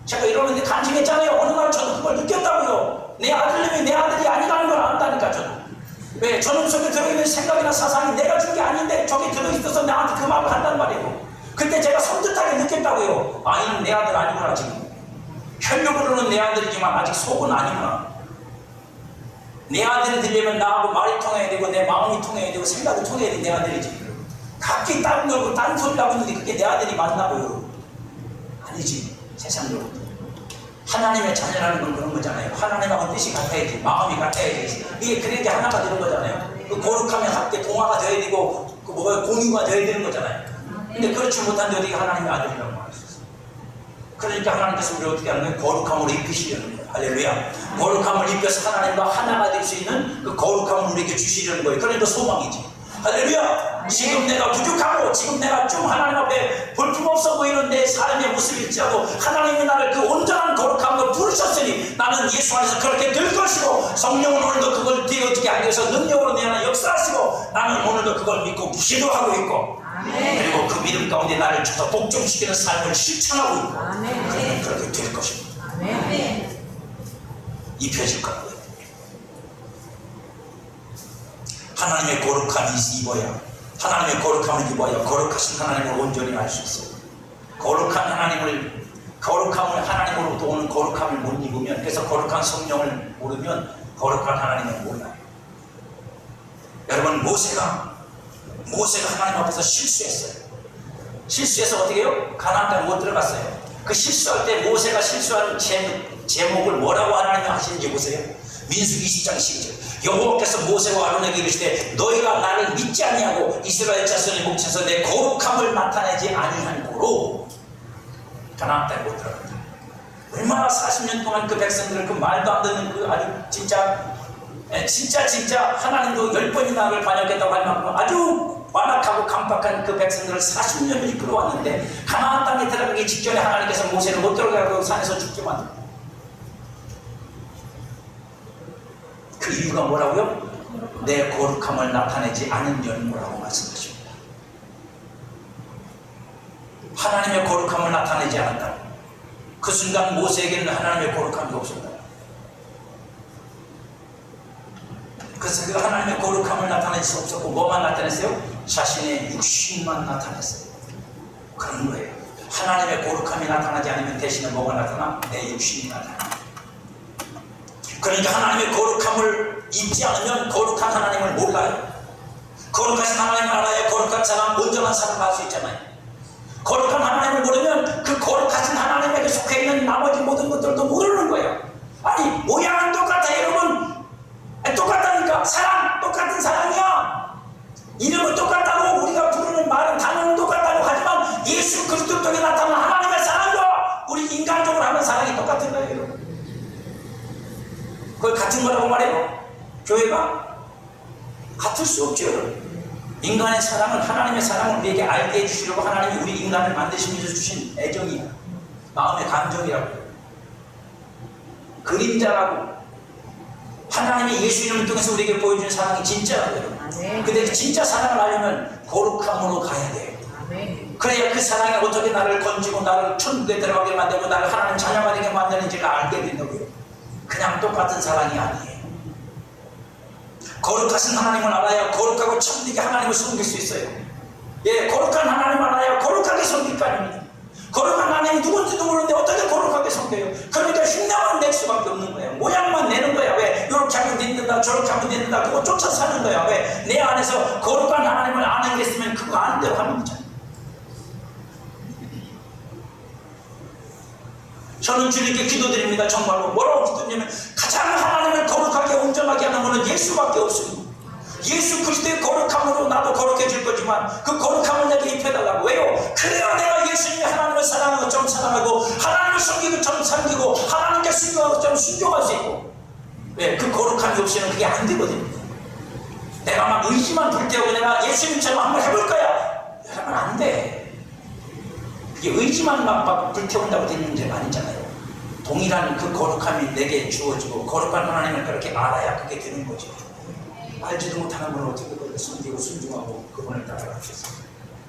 제가 이러는데 간증했잖아요. 어느 날 저도 그걸 느꼈다고요. 내 아들님이 내 아들이 아니라는 걸 안다니까 저도. 왜? 저놈 속에 들어있는 생각이나 사상이 내가 준 게 아닌데 저기 들어있어서 나한테 그 말을 한단 말이에요. 그때 제가 섬뜩하게 느꼈다고요. 아이는 내 아들 아니구나 지금. 혈육으로는 내 아들이지만 아직 속은 아니구나. 내 아들이 되려면 나하고 말이 통해야 되고 내 마음이 통해야 되고 생각이 통해야 돼. 내 아들이지. 각기 딴 놀고 딴 소리 하고 있는데 그게 내 아들이 맞나고요. 아니지. 세상적으로 하나님의 자녀라는 건 그런 거잖아요. 하나님하고 뜻이 같아야지. 마음이 같아야지. 이게 그래야 하나가 되는 거잖아요. 그 거룩하면 함께 동화가 되어야 되고 그 공유가 되어야 되는 거잖아요. 근데 그렇지 못한데 어떻게 하나님의 아들이라고 말할 수 있어요? 그러니까 하나님께서 우리를 어떻게 하는 거예요? 거룩함으로 입히시려는 거예요. 할렐루야. 거룩함을 입혀서 하나님과 하나가 될 수 있는 그 거룩함을 우리에게 주시려는 거예요. 그러니까 소망이지. 할렐루야. 지금 내가 부족하고 지금 내가 좀 하나님 앞에 볼품없어 보이는 내 삶의 모습일지라도 하나님이 나를 그 온전한 거룩함으로 부르셨으니 나는 예수 안에서 그렇게 될 것이고 성령은 오늘도 그걸 되어지게 하기 위해서 능력으로 내 안에 역사하시고 나는 오늘도 그걸 믿고 기도하고 있고 그리고 그 믿음 가운데 나를 주서 복종시키는 삶을 실천하고 있고 그러면 그렇게 될 것입니다. 입혀질 거라고요. 하나님의 거룩함이 입어야 하나님의 거룩함을 입어야 거룩하신 하나님을 온전히 알 수 있어요. 거룩한 하나님으로부터 오는 거룩함을 못 입으면, 그래서 거룩한 성령을 모르면 거룩한 하나님을 몰라요. 여러분, 모세가 하나님 앞에서 실수했어요. 실수해서 어떻게 해요? 가나안 땅에 못 들어갔어요. 그 실수할 때 모세가 실수한 제목을 뭐라고 하나님이 하시는지 보세요. 민수기 20장 12절. 여호와께서 모세와 아론에게 이르시되 너희가 나를 믿지 아니하고 이스라엘 자손의 목에서 내 거룩함을 나타내지 아니한 고로 가나안 땅에 못 들어갔다. 얼마나 40년 동안 그 백성들을 그 말도 안 되는 그 아주 진짜 하나님도 10번이나 나를 반역했다고 할 만큼 아주 완악하고 강박한 그 백성들을 40년을 이끌어왔는데 가나안 땅에 들어가기 직전에 하나님께서 모세를 못 들어가고 산에서 죽게 만듭니다. 그 이유가 뭐라고요? 내 거룩함을 나타내지 않은 연고라고 말씀하십니다. 하나님의 거룩함을 나타내지 않았다. 그 순간 모세에게는 하나님의 거룩함이 없었다. 그래서 그 하나님의 거룩함을 나타낼 수 없었고 뭐만 나타냈어요? 자신의 육신만 나타냈어요. 그런 거예요. 하나님의 거룩함이 나타나지 않으면 대신에 뭐가 나타나? 내 육신이 나타나. 그러니까 하나님의 거룩함을 입지 않으면 거룩한 하나님을 몰라요. 거룩하신 하나님을 알아야 거룩한 사람, 온전한 사람을 알 수 있잖아요. 거룩한 하나님을 모르면 그 거룩하신 하나님에게 속해 있는 나머지 모든 것들도 모르는 거예요. 아니, 모양은 똑같아요, 여러분. 똑같다니까. 사랑, 똑같은 사랑이야. 이름은 똑같다고, 우리가 부르는 말은 단어는 똑같다고 하지만 예수 그리스도 쪽에 나타나는 하나님의 사랑과 우리 인간적으로 하는 사랑이 똑같은 거예요, 여러분. 그걸 같은 거라고 말해요? 교회가? 같을 수 없죠, 여러분. 인간의 사랑은 하나님의 사랑을 우리에게 알게 해주시려고 하나님이 우리 인간을 만드시면서 주신 애정이야. 마음의 감정이라고. 그림자라고. 하나님이 예수 이름을 통해서 우리에게 보여주는 사랑이 진짜라고, 여러분. 근데 진짜 사랑을 알려면 거룩함으로 가야 돼요. 그래야 그 사랑이 어떻게 나를 건지고 나를 천국에 들어가게 만들고 나를 하나님 자녀가 되게 만드는지를 알게 된다고요. 그냥 똑같은 사랑이 아니에요. 거룩하신 하나님을 알아야 거룩하고 참되게 하나님을 섬길 수 있어요. 예, 거룩한 하나님을 알아야 거룩하게 섬길 거 아닙니다. 거룩한 하나님이 누군지도 모르는데 어떻게 거룩하게 섬겨요? 그러니까 흉내만 낼 수밖에 없는 거예요. 모양만 내는 거야. 왜? 이렇게 하면 된다, 저렇게 하면 된다, 그거 쫓아 사는 거야. 왜? 내 안에서 거룩한 하나님을 아는 게 있으면 그거 아는 대로 하는 거잖아요. 저는 주님께 기도드립니다. 정말로 뭐라고 기도드리냐면 가장 하나님을 거룩하게 온전하게 하는 것은 예수밖에 없습니다. 예수 그리스도의 거룩함으로 나도 거룩해질 거지만 그 거룩함을 내게 입혀달라고. 왜요? 그래야 내가 예수님이 하나님을 사랑하는 것처럼 사랑하고 하나님을 섬기는 것처럼 섬기고 하나님께 순종하는 것처럼 순종할 수 있고. 왜? 그 거룩함이 없이는 그게 안 되거든요. 내가 막 의지만 불태우고 내가 예수님처럼 한번 해볼 거야. 여러분, 안 돼. 그게 의지만 막 불태운다고 되는 문제가 아니잖아요. 동일한 그 거룩함이 내게 주어지고 거룩한 하나님을 그렇게 알아야 그게 되는 거죠. 알지도 못하는 분을 어떻게 그걸 섬기고 순종하고 그분을 따라가겠어요.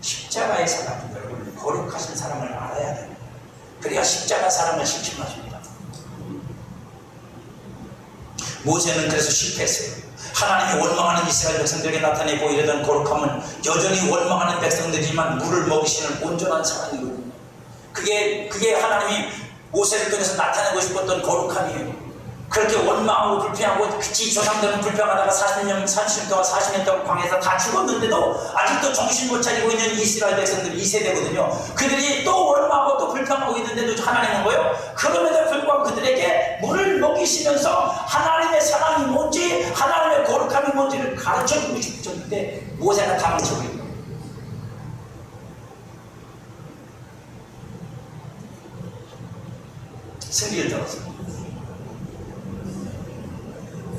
십자가의 사랑, 여러분, 거룩하신 사람을 알아야 돼요. 그래야 십자가 사랑을 실천하십니다. 모세는 그래서 실패했어요. 하나님이 원망하는 이스라엘 백성들에게 나타내 보이려던 거룩함은 여전히 원망하는 백성들이지만 물을 먹이시는 온전한 사랑이거든요. 그게 하나님이 모세를 통해서 나타내고 싶었던 거룩함이에요. 그렇게 원망하고 불평하고 그치 조상들은 불평하다가 40년 동안 광야에서 다 죽었는데도 아직도 정신 못 차리고 있는 이스라엘 백성들 2세대거든요. 그들이 또 원망하고 또 불평하고 있는데도 하나님은 뭐예요? 그럼에도 불구하고 그들에게 물을 먹이시면서 하나님의 사랑이 뭔지 하나님의 거룩함이 뭔지를 가르쳐주고 싶으셨는데 모세가 다 망쳐버린 거예요. 승리를 떨어서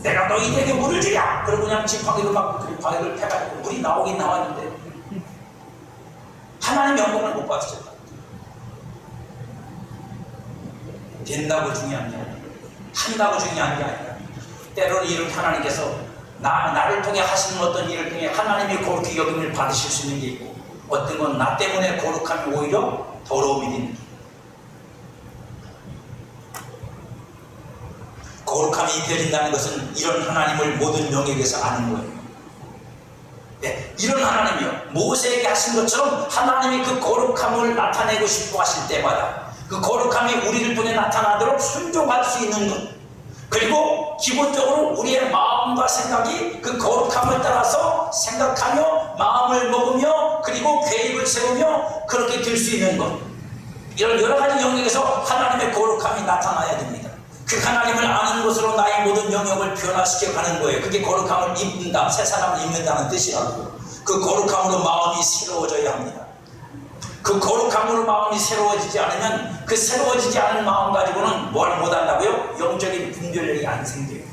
내가 너희에게 물을 주랴. 그리고 그냥 지팡이로 막 그 바위를 패가지고 물이 나오긴 나왔는데 하나님의 영광을 못 봤어요. 된다고 중요한 게 아니라 한다고 중요한 게 아니라 때로는 이런 하나님께서 나를 통해 하시는 어떤 일을 통해 하나님의 거룩히 여김을 받으실 수 있는 게 있고, 어떤 건 나 때문에 거룩함이 오히려 더러움이 되는 게, 거룩함이 입혀진다는 것은 이런 하나님을 모든 영역에서 아는 거예요. 네, 이런 하나님이요, 모세에게 하신 것처럼 하나님이 그 거룩함을 나타내고 싶어 하실 때마다 그 거룩함이 우리를 통해 나타나도록 순종할 수 있는 것, 그리고 기본적으로 우리의 마음과 생각이 그 거룩함을 따라서 생각하며 마음을 먹으며 그리고 계획을 세우며 그렇게 될 수 있는 것, 이런 여러 가지 영역에서 하나님의 거룩함이 나타나야 됩니다. 그 하나님을 아는 것으로 나의 모든 영역을 변화시켜 가는 거예요. 그게 거룩함을 입는다, 새 사람을 입는다는 뜻이라고. 그 거룩함으로 마음이 새로워져야 합니다. 그 거룩함으로 마음이 새로워지지 않으면 그 새로워지지 않은 마음 가지고는 뭘 못한다고요? 영적인 분별력이 안 생겨요.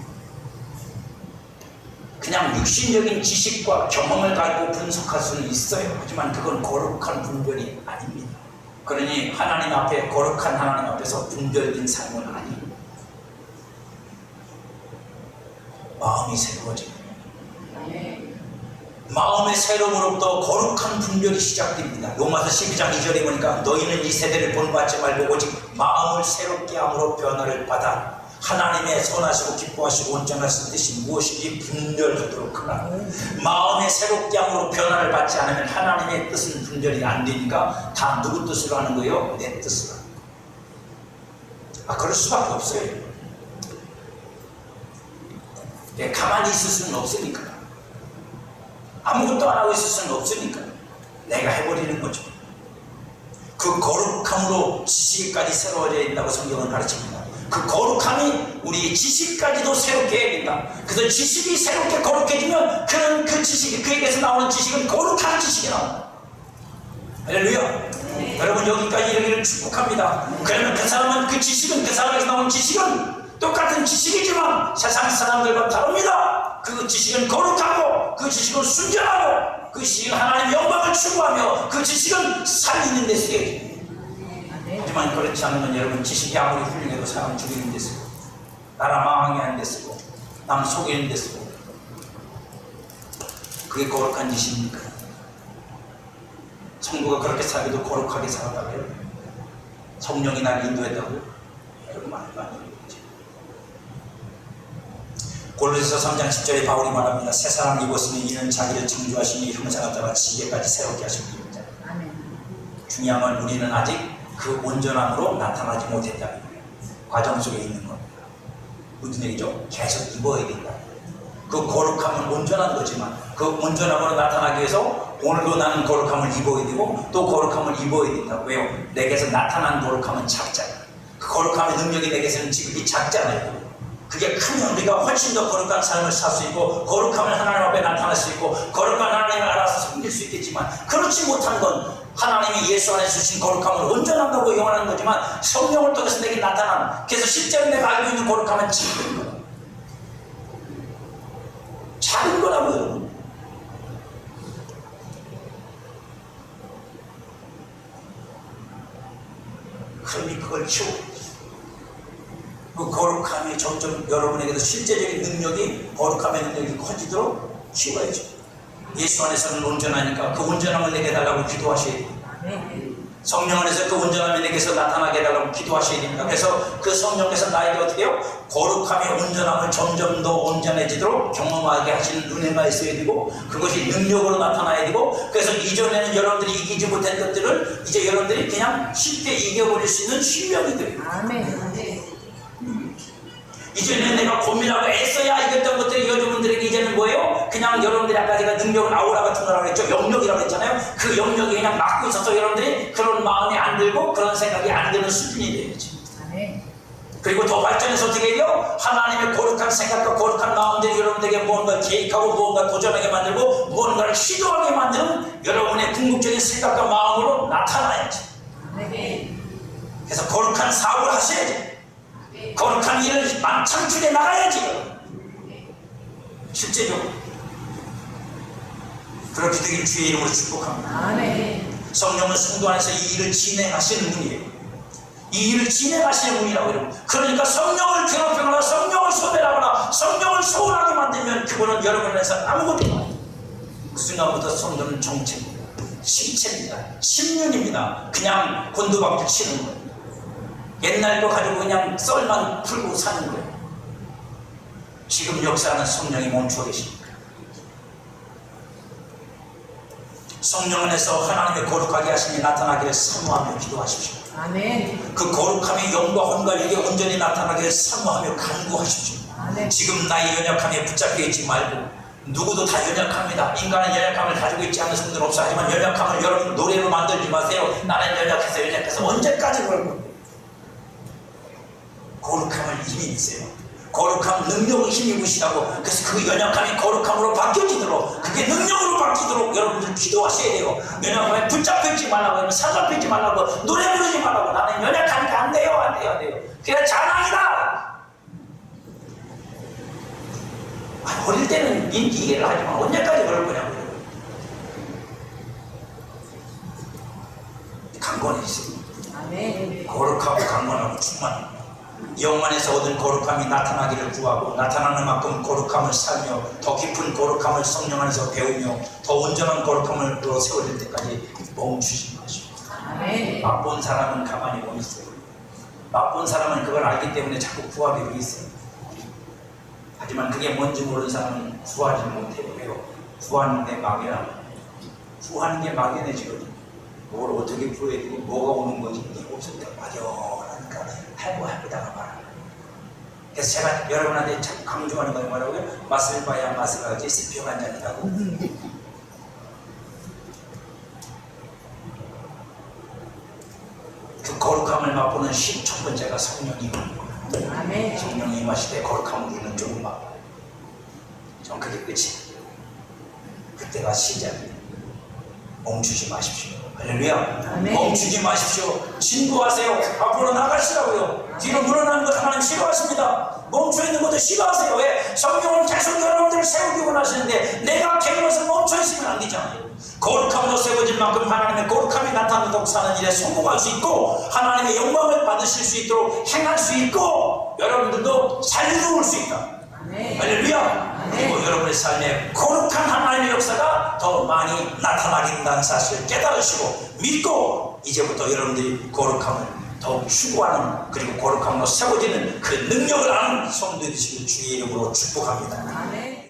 그냥 육신적인 지식과 경험을 가지고 분석할 수는 있어요. 하지만 그건 거룩한 분별이 아닙니다. 그러니 하나님 앞에, 거룩한 하나님 앞에서 분별된 삶은 아니에요. 마음이 새로워집니다. 마음의 새로움으로부터 거룩한 분별이 시작됩니다. 로마서 12장 2절에 보니까 너희는 이 세대를 본받지 말고 오직 마음을 새롭게 함으로 변화를 받아 하나님의 선하시고 기뻐하시고 온전하신 뜻이 무엇인지 분별하도록 하라. 마음의 새롭게 함으로 변화를 받지 않으면 하나님의 뜻은 분별이 안 되니까 다 누구 뜻으로 하는 거예요? 내 뜻으로. 그럴 수밖에 없어요. 가만히 있을 수는 없으니까, 아무것도 안 하고 있을 수는 없으니까 내가 해버리는 거죠. 그 거룩함으로 지식까지 새로워져야 된다고 성경은 가르칩니다. 그 거룩함이 우리 지식까지도 새롭게 해야 된다. 그래서 지식이 새롭게 거룩해지면 그런 그 지식이, 그에게서 나오는 지식은 거룩한 지식이 나옵니다. 할렐루야. 여러분 여기까지 이르기를 축복합니다. 그러면 그 사람은, 그 지식은, 그 사람에서 나오는 지식은 똑같은 지식이지만 세상 사람들과 다릅니다. 그 지식은 거룩하고, 그 지식은 순전하고, 그 지식은 하나님의 영광을 추구하며, 그 지식은 살리는 데 쓰여집니다. 하지만 그렇지 않으면 여러분, 지식이 아무리 훌륭해도 사람 죽이는 데 쓰고, 나라 망하게 하는 데 쓰고, 남 속이는 데 쓰고, 그게 거룩한 지식입니까? 성부가 그렇게 살기도 거룩하게 살았다고요? 성령이 날 인도했다고요? 여러분 말도 안 돼요. 골로새서 3장 10절에 바울이 말합니다. 새 사람 입었으니 이는 자기를 창조하시니 형상을 따라 지혜까지 새롭게 하신 분입니다. 중요한 건 우리는 아직 그 온전함으로 나타나지 못했다는 거예요. 과정 속에 있는 겁니다. 무슨 얘기죠? 계속 입어야 된다. 그 거룩함은 온전한 거지만 그 온전함으로 나타나기 위해서 오늘도 나는 거룩함을 입어야 되고 또 거룩함을 입어야 된다. 왜요? 내게서 나타난 거룩함은 작잖아요. 그 거룩함의 능력이 내게서는 지극히 작잖아요. 그게 크면 우리가 훨씬 더 거룩한 삶을 살 수 있고 거룩함을 하나님 앞에 나타낼 수 있고 거룩한 하나님을 알아서 섬길 수 있겠지만, 그렇지 못한 건 하나님이 예수 안에 주신 거룩함을 온전한다고 영원하는 거지만 성령을 통해서 내게 나타난, 그래서 실제로 내가 알고 있는 거룩함은 작은 거예요. 작은 거라고 여러분. 그러니 그걸 키우고 그 거룩함이 점점 여러분에게도 실제적인 능력이, 거룩함의 능력이 커지도록 키워야죠. 예수 안에서는 온전하니까 그 온전함을 내게 달라고 기도하셔야 됩니다. 성령 안에서 그 온전함이 내게서 나타나게 해달라고 기도하셔야 됩니다. 그래서 그 성령께서 나에게 어떻게 해요? 거룩함의 온전함을 점점 더 온전해지도록 경험하게 하시는 은혜가 있어야 되고, 그것이 능력으로 나타나야 되고, 그래서 이전에는 여러분들이 이기지 못한 것들을 이제 여러분들이 그냥 쉽게 이겨버릴 수 있는 실력이 돼요. 아멘. 이제는 내가 고민하고 애써야 이겼던 것들이 여러분들에게 이제는 뭐예요? 그냥 여러분들이 아까 제가 능력은 아우라 같은 거라고 했죠. 영역이라고 했잖아요. 그 영역이 그냥 막고 있어서 여러분들이 그런 마음이 안 들고 그런 생각이 안 드는 수준이 되야지. 그리고 더 발전해서 어떻게 해요? 하나님의 거룩한 생각과 거룩한 마음들이 여러분들에게 무언가 계획하고 무언가 도전하게 만들고 무언가를 시도하게 만드는 여러분의 궁극적인 생각과 마음으로 나타나야지. 그래서 거룩한 사업을 하셔야지. 거룩한 일을 창출해 나가야지. 실제적으로 그렇게 되길 주의 이름으로 축복합니다. 성령은 성도 안에서 이 일을 진행하시는 분이에요. 이 일을 진행하시는 분이라고 여러분. 그러니까 성령을 괴롭히거나 성령을 소멸하거나 성령을 소홀하게 만들면 그거는 여러분 안에서 아무것도 없어요. 그 순간부터 성도는 정체입니다. 신체입니다. 심륜입니다. 그냥 곤두박질 치는 거예요. 옛날 거 가지고 그냥 썰만 풀고 사는 거예요. 지금 역사하는 성령이 멈추어 계십니까? 성령 안에서 하나님의 거룩하게 하심이 나타나기를 사모하며 기도하십시오. 아멘. 그 거룩함의 영과 혼과에게 온전히 나타나기를 사모하며 간구하십시오. 아멘. 지금 나의 연약함에 붙잡혀 있지 말고, 누구도 다 연약합니다. 인간은 연약함을 가지고 있지 않은 성들 없어. 하지만 연약함을 여러분 노래로 만들지 마세요. 나는 연약해서 언제까지 그럴 건데. 거룩함을 힘이 있어요. 거룩함 능력을 힘입으시라고. 그래서 그 연약함이 거룩함으로 바뀌어지도록, 그게 능력으로 바뀌도록 여러분들 기도하셔야 돼요. 연약함에 붙잡혀있지 말라고, 사잡혀있지 말라고, 노래 부르지 말라고. 나는 연약하니까 안 돼요. 그게 자랑이다. 어릴 때는 민기 이해를 하지만 언제까지 그럴 거냐고. 강건해지세요. 아멘. 거룩하고 강건하고 충만합니다. 영안에서 얻은 거룩함이 나타나기를 구하고, 나타나는 만큼 거룩함을 살며 더 깊은 거룩함을 성령 안에서 배우며 더 온전한 거룩함으로 세워질 때까지 멈추지 마시고. 아멘. 맛본 사람은 가만히 못 있어요. 맛본 사람은 그걸 알기 때문에 자꾸 구하게 돼 있어요. 하지만 그게 뭔지 모르는 사람은 구하지 못해요. 왜요? 구하는 게 막이라. 구하는 게 막이네. 지금 뭘 어떻게 구해야 되고 뭐가 오는 건지 이게 없을 때 막연하니까 해보다가 말아. 그래서 제가 여러분한테 자꾸 강조하는 건 뭐라고요? 맛을 봐야 맛을 알지 스피어가 아니라고. 그 거룩함을 맛보는 첫 번째가 성령이 임하는 거예요. 아멘. 성령이 임하실 때 거룩함을 우리는 조금 맛봐요. 전 그게 끝이에요. 그때가 시작이에요. 멈추지 마십시오. 할렐루야. 아멘. 멈추지 마십시오. 진보하세요. 앞으로 나가시라고요. 뒤로 물러나는 것 하나님 싫어하십니다. 멈춰있는 것도 싫어하세요. 왜? 성령은 계속 여러분들을 세우기 원하시는데 내가 개인으로서 멈춰있으면 안 되잖아요. 거룩함으로 세워질 만큼 하나님의 거룩함이 나타나도록 사는 일에 성공할 수 있고, 하나님의 영광을 받으실 수 있도록 행할 수 있고, 여러분들도 자유로울 수 있다. 아멘. 할렐루야. 그리고 여러분의 삶에 거룩한 하나님의 역사가 더 많이 나타나게 된다는 사실을 깨달으시고 믿고, 이제부터 여러분들이 거룩함을 더욱 추구하는, 그리고 거룩함으로 세워지는 그 능력을 아는 성도들이 되시길 주의 이름으로 축복합니다. 아멘.